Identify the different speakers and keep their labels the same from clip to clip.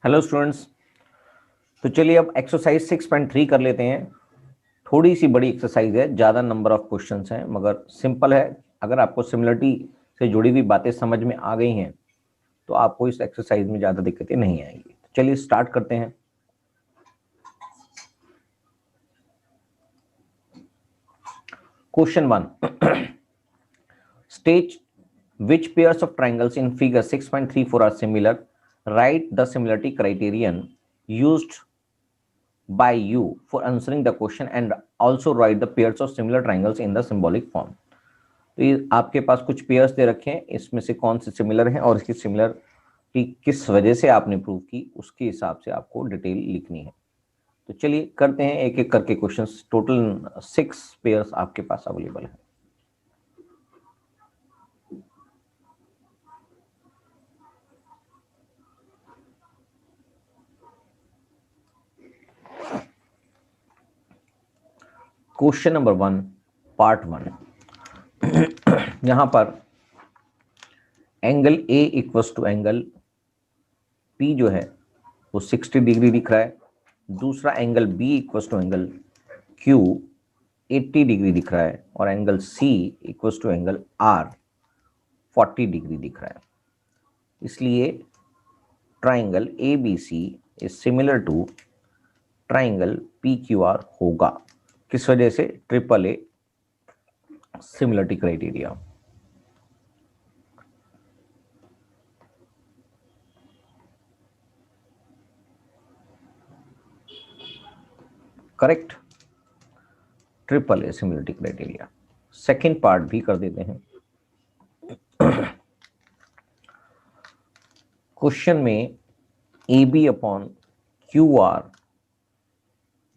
Speaker 1: Hello students. तो चलिए अब एक्सरसाइज 6.3 कर लेते हैं। थोड़ी सी बड़ी एक्सरसाइज है, ज़्यादा नंबर ऑफ क्वेश्चंस हैं, मगर सिंपल है। अगर आपको सिमिलरिटी से जुड़ी हुई बातें समझ में आ गई हैं तो आपको इस एक्सरसाइज में ज़्यादा दिक्कतें नहीं आएंगी। तो चलिए स्टार्ट करते हैं। Question 1, state which pairs of triangles in figure 6.34 are similar, write the similarity criterion used by you for answering the question and also write the pairs of similar triangles in the symbolic form। तो ये आपके पास कुछ pairs दे रखे हैं, इसमें से कौन से सिमिलर हैं और इसकी सिमिलरिटी किस वजह से आपने प्रूव की, उसके हिसाब से आपको डिटेल लिखनी है। तो चलिए करते हैं एक एक करके क्वेश्चंस। टोटल 6 पेयर्स आपके पास अवेलेबल है। Question number 1 part 1। यहां पर angle A equals to angle P जो है वो 60 डिग्री दिख रहा है। दूसरा angle B equals to angle Q 80 degree दिख रहा है और angle C equals to angle R 40 degree दिख रहा है। इसलिए triangle A B C is similar to triangle P Q R होगा। किस वजह से? Triple A similarity criteria. Correct, triple A similarity criteria. Second part भी कर देते हैं। क्वेश्चन में A B upon Q R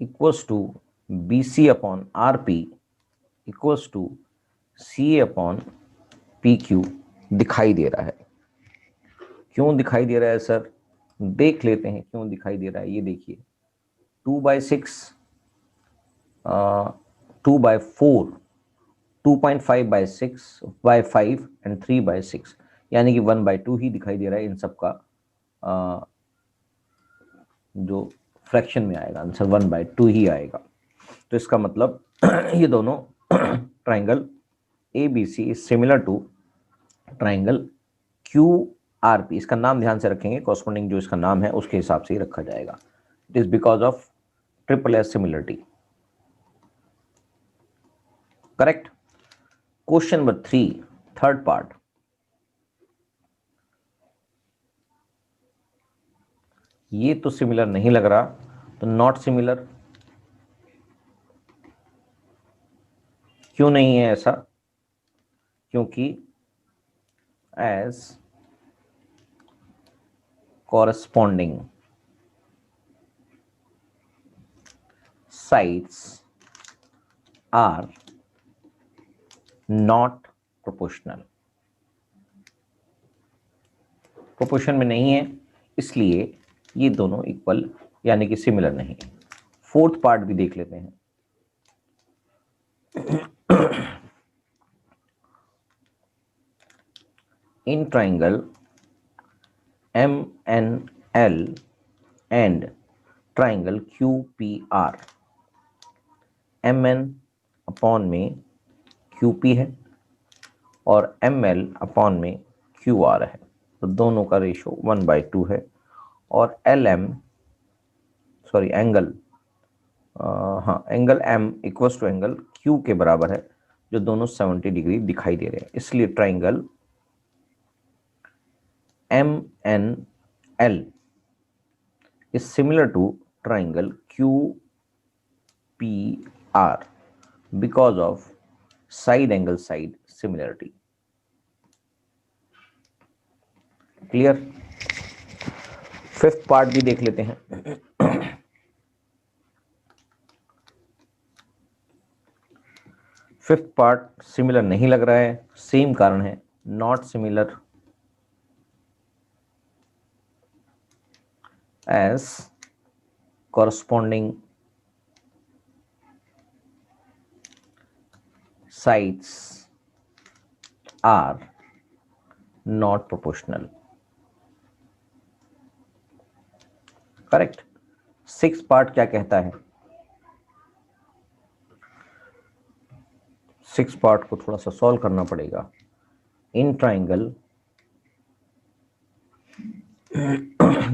Speaker 1: equals to B C upon R P equals to C A upon P Q दिखाई दे रहा है। क्यों दिखाई दे रहा है सर? देख लेते हैं क्यों दिखाई दे रहा है। ये देखिए 2/6, 2/4, 2.5/6/5 एंड 3/6, यानी कि 1/2 ही दिखाई दे रहा है। इन सब का जो फ्रैक्शन में आएगा आंसर 1/2 ही आएगा। तो इसका मतलब ये दोनों triangle A B C is similar to triangle Q R P. इसका नाम ध्यान से रखेंगे, कॉरस्पॉन्डिंग जो इसका नाम है उसके हिसाब से ही रखा जाएगा। It is because of triple S similarity. Correct. Question number 3 third part. ये तो सिमिलर नहीं लग रहा, तो नॉट सिमिलर। क्यों नहीं है ऐसा? क्योंकि as corresponding sides are not proportional। Proportion में नहीं है, इसलिए ये दोनों इक्वल यानी कि सिमिलर नहीं है। फोर्थ पार्ट भी देख लेते हैं। In triangle M N L and triangle Q P R, M N upon में क्यू पी है और एम एल अपॉन में क्यू आर है। तो दोनों का रेशो 1/2 है और एल एम सॉरी एंगल हाँ angle M equals to angle Q के बराबर है, जो दोनों 70 डिग्री दिखाई दे रहे हैं। इसलिए triangle M N L is similar to triangle Q P R because of side angle side similarity. Clear? Fifth part भी देख लेते हैं। फिफ्थ पार्ट सिमिलर नहीं लग रहा है, सेम कारण है, not similar as corresponding sides are not proportional। Correct. 6 part क्या कहता है? 6 पार्ट को थोड़ा सा सॉल्व करना पड़ेगा। In triangle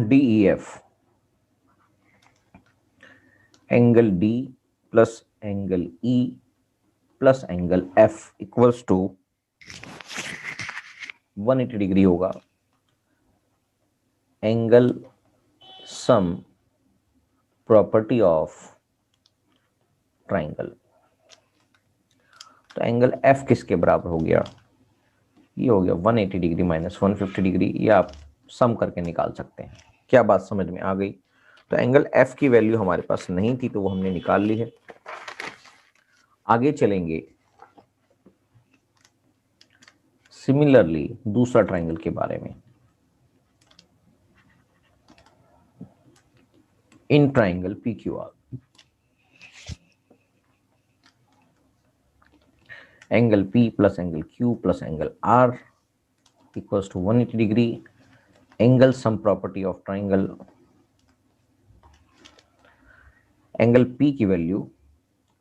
Speaker 1: DEF, angle D plus angle E plus angle F equals to 180 degree होगा। Angle sum property of triangle. तो एंगल F किसके बराबर हो गया? ये हो गया 180 डिग्री माइनस 150 डिग्री। ये आप सम करके निकाल सकते हैं। क्या बात समझ में आ गई? तो एंगल F की वैल्यू हमारे पास नहीं थी तो वो हमने निकाल ली है। आगे चलेंगे सिमिलरली दूसरा ट्राइंगल के बारे में। In triangle PQR, angle P plus angle Q plus angle R equals to 180 degree. Angle sum property of triangle. Angle P की वैल्यू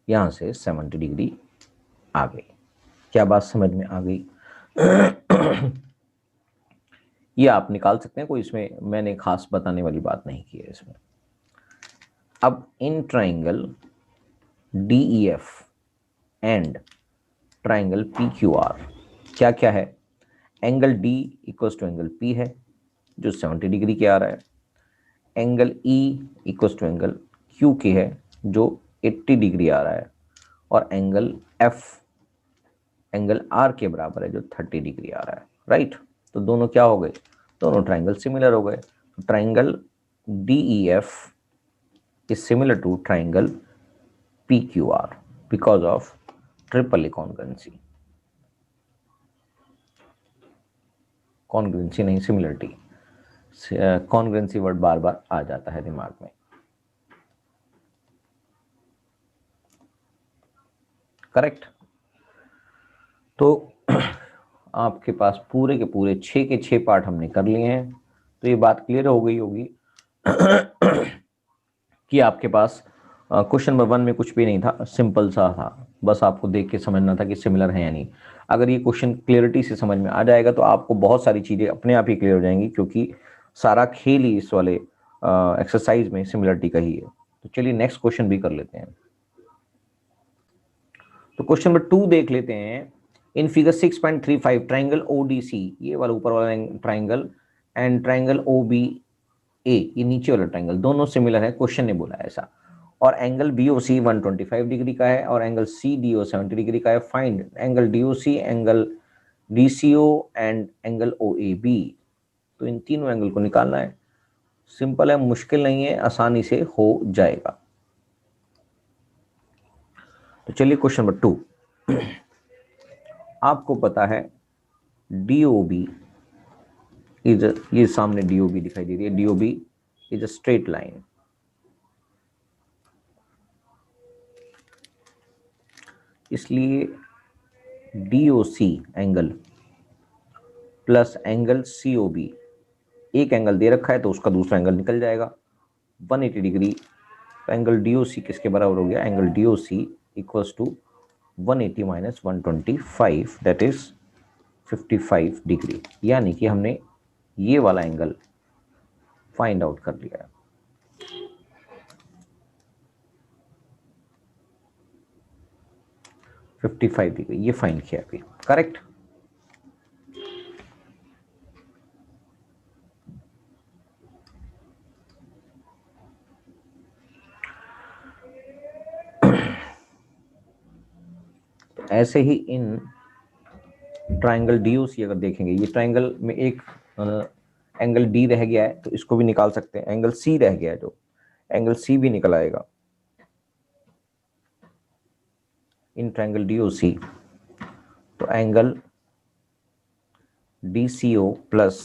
Speaker 1: यहां से 70 डिग्री आ गई। क्या बात समझ में आ गई? ये आप निकाल सकते हैं, कोई इसमें मैंने खास बताने वाली बात नहीं की है इसमें। अब in triangle DEF and triangle PQR क्या क्या है? Angle D equals to angle P है जो 70 डिग्री के आ रहा है। Angle E equals to angle Q के है जो 80 डिग्री आ रहा है। और एंगल F एंगल R के बराबर है जो 30 डिग्री आ रहा है। राइट। तो दोनों क्या हो गए? दोनों ट्राइंगल सिमिलर हो गए। Triangle DEF is similar to triangle PQR because of triple congruency। Congruency नहीं, सिमिलरिटी। कॉन्ग्रुएंसी वर्ड बार बार आ जाता है दिमाग में। करेक्ट। तो आपके पास पूरे के पूरे 6 के 6 पार्ट हमने कर लिए हैं। तो ये बात क्लियर हो गई होगी कि आपके पास क्वेश्चन नंबर 1 में कुछ भी नहीं था, सिंपल सा था, बस आपको देख के समझना था कि सिमिलर है या नहीं। अगर ये क्वेश्चन क्लियरिटी से समझ में आ जाएगा तो आपको बहुत सारी चीज़ें अपने आप ही क्लियर हो जाएंगी, क्योंकि सारा खेल ही इस वाले एक्सरसाइज में सिमिलरिटी का ही है। तो चलिए नेक्स्ट क्वेश्चन भी कर लेते हैं। तो क्वेश्चन नंबर 2 देख लेते हैं। इन फिगर 6.35 ट्राइंगल ODC, ये वाला ऊपर वाला ट्राइंगल, एंड ट्राइंगल OBA, ये नीचे वाला ट्राइंगल, दोनों सिमिलर है, क्वेश्चन ने बोला ऐसा। और एंगल BOC 125 डिग्री का है और एंगल CDO 70 डिग्री का है। Find angle DOC, angle DCO and angle OAB। तो इन तीनों एंगल को निकालना है। सिंपल है, मुश्किल नहीं है, आसानी से हो जाएगा। तो चलिए क्वेश्चन नंबर 2। आपको पता है DOB इज, ये सामने DOB दिखाई दे रही है, DOB is a straight line. इसलिए DOC angle plus angle COB, एक एंगल दे रखा है तो उसका दूसरा एंगल निकल जाएगा 180 डिग्री। तो एंगल DOC किसके बराबर हो गया? Angle DOC equals to 180 minus 125, that is 55 degree. यानी कि हमने ये वाला एंगल फाइंड आउट कर लिया है। $55 डिग्री ये फाइंड किया अभी। करेक्ट। तो ऐसे ही इन ट्राइंगल DOC अगर देखेंगे, ये ट्राइंगल में एक एंगल D रह गया है तो इसको भी निकाल सकते हैं। एंगल C रह गया है, जो एंगल C भी निकल आएगा इन ट्राइंगल DOC। तो angle DCO plus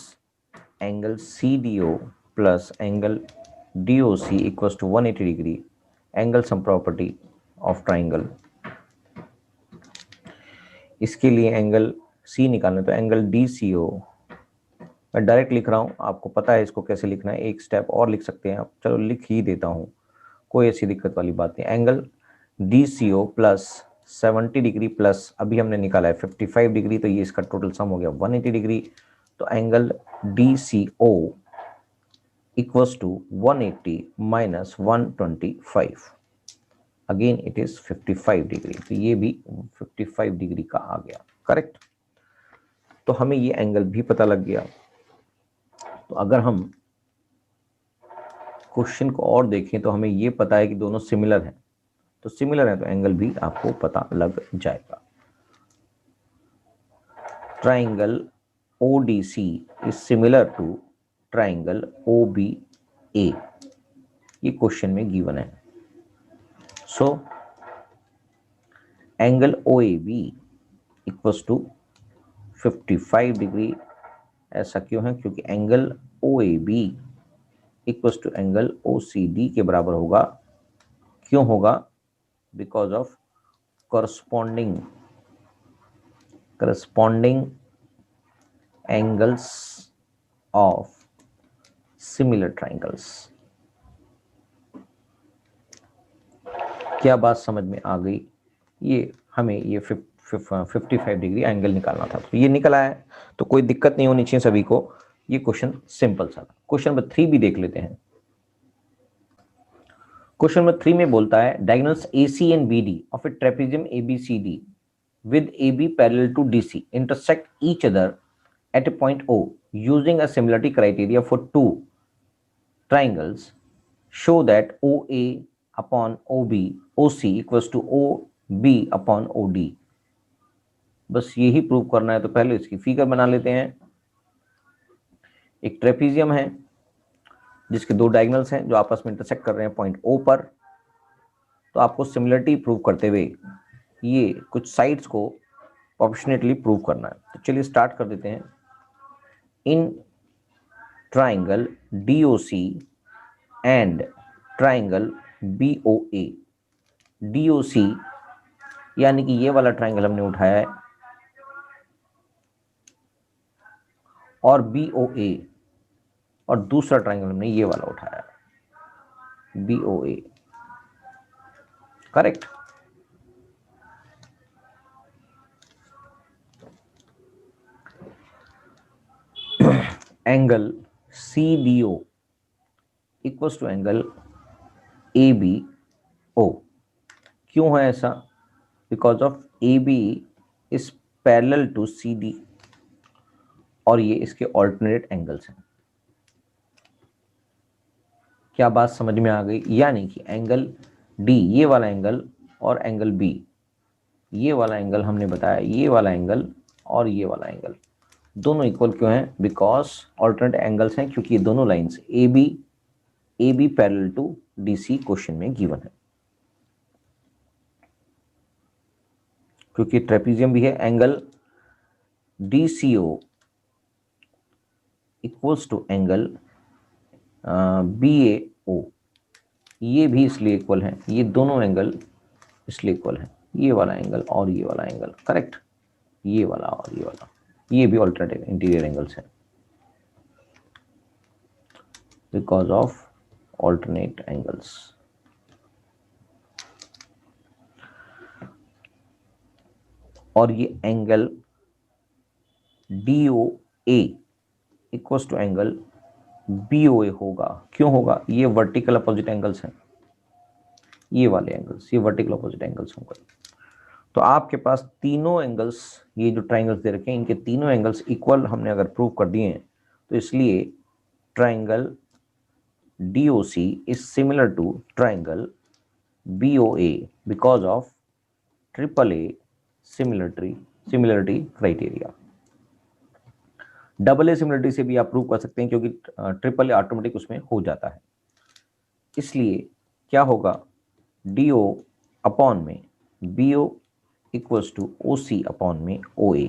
Speaker 1: angle CDO plus angle DOC equals to 180 degree. Angle sum property of triangle. इसके लिए एंगल C निकालना, तो एंगल DCO मैं डायरेक्ट लिख रहा हूँ, आपको पता है इसको कैसे लिखना है, एक स्टेप और लिख सकते हैं आप, चलो लिख ही देता हूँ, कोई ऐसी दिक्कत वाली बात नहीं। Angle DCO plus 70 degree plus अभी हमने निकाला है 55 डिग्री, तो ये इसका टोटल सम हो गया 180 डिग्री। तो angle DCO equals to 180 minus 125, again it is 55 degree, तो ये भी 55 डिग्री का आ गया, करेक्ट। तो हमें ये एंगल भी पता लग गया। तो अगर हम क्वेश्चन को और देखें तो हमें ये पता है कि दोनों सिमिलर हैं, तो सिमिलर है तो एंगल भी आपको पता लग जाएगा। Triangle ODC is similar to triangle OBA, ये क्वेश्चन में गिवन है। So angle OAB equals to 55 degree, ऐसा क्यों है? क्योंकि angle OAB equals to angle OCD के बराबर होगा। क्यों होगा? Because of corresponding angles of similar triangles। क्या बात समझ में आ गई? ये हमें ये 55 डिग्री एंगल निकालना था, तो ये निकला है, तो कोई दिक्कत नहीं होनी चाहिए सभी को। ये क्वेश्चन सिंपल सा था। क्वेश्चन नंबर 3 भी देख लेते हैं। क्वेश्चन नंबर 3 में बोलता है diagonals AC and BD of A trapezium ABCD with AB parallel to DC intersect each other at a point O using a similarity criteria for two triangles show that OA upon OC equals to OB upon OD। बस यही prove करना है, तो पहले इसकी figure बना लेते हैं। एक ट्रेपेजियम है जिसके दो डायगोनल्स हैं जो आपस में इंटरसेक्ट कर रहे हैं पॉइंट O पर। तो आपको सिमिलरिटी प्रूव करते हुए ये कुछ साइड्स को प्रोपोर्शनेटली प्रूव करना है। तो चलिए स्टार्ट कर देते हैं। In triangle DOC and triangle BOA, DOC यानी कि ये वाला ट्राइंगल हमने उठाया है, और BOA और दूसरा ट्राइंगल हमने ये वाला उठाया है, BOA, correct. Angle CDO equals to angle ABO। क्यों है ऐसा? Because of AB is parallel to CD और ये इसके ऑल्टरनेट एंगल्स हैं। क्या बात समझ में आ गई? यानी कि एंगल D, ये वाला एंगल, और एंगल B, ये वाला एंगल हमने बताया, ये वाला एंगल और ये वाला एंगल दोनों इक्वल क्यों हैं? बिकॉज ऑल्टरनेट एंगल्स हैं, क्योंकि ये दोनों lines AB parallel to DC question में गिवन है। क्योंकि ट्रेपेजियम भी है, angle DCO equals to angle BAO, ये भी इसलिए इक्वल है, ये दोनों एंगल इसलिए इक्वल है, ये वाला एंगल और ये वाला एंगल, करेक्ट। ये वाला और ये वाला, ये भी ऑल्टरनेट इंटीरियर एंगल्स हैं बिकॉज ऑफ ऑल्टरनेट एंगल्स। और ये angle DOA equals to angle BOA होगा। क्यों होगा? ये वर्टिकल अपोजिट एंगल्स हैं, ये वाले एंगल्स, ये वर्टिकल अपोजिट एंगल्स होंगे। तो आपके पास तीनों एंगल्स, ये जो ट्राइंगल्स दे रखे हैं, इनके तीनों एंगल्स इक्वल हमने अगर प्रूव कर दिए हैं, तो इसलिए triangle DOC is similar to triangle BOA because of AAA similarity criteria. AA similarity से भी आप प्रूव कर सकते हैं, क्योंकि AAA ऑटोमेटिक उसमें हो जाता है। इसलिए क्या होगा? DO अपॉन में BO equals to OC upon में OA।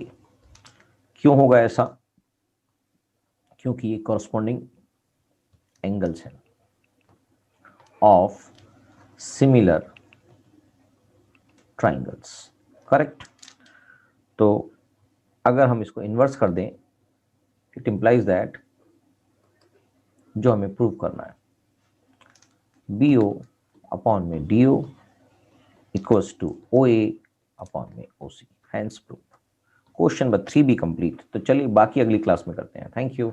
Speaker 1: क्यों होगा ऐसा? क्योंकि ये कॉरस्पॉन्डिंग एंगल्स हैं ऑफ सिमिलर ट्राइंगल्स, करेक्ट। तो अगर हम इसको इन्वर्स कर दें इट इम्प्लाइज दैट जो हमें प्रूव करना है BO अपॉन में DO equals to OA upon में OC, hence proof. Question number 3 भी कंप्लीट। तो चलिए बाकी अगली क्लास में करते हैं। Thank you.